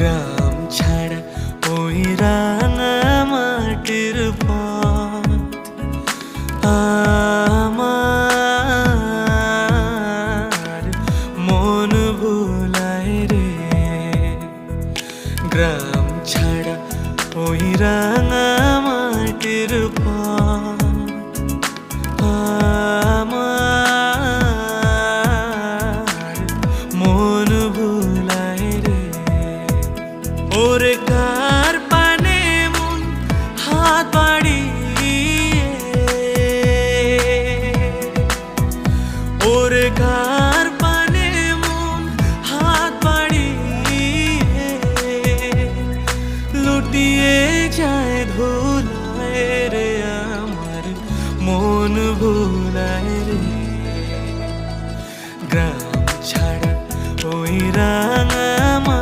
গ্রাম ছাড়া ওই রাঙা মাটির পথ আমার মন ভুলায় রে। গ্রাম ছাড়া ওই রাঙা মাটির পথ আমার মন ভুলায় রে। ওরে কার পানে মন হাত বাড়িয়ে, ওরে কার পানে মন হাত বাড়িয়ে লুটিয়ে যায় ধূ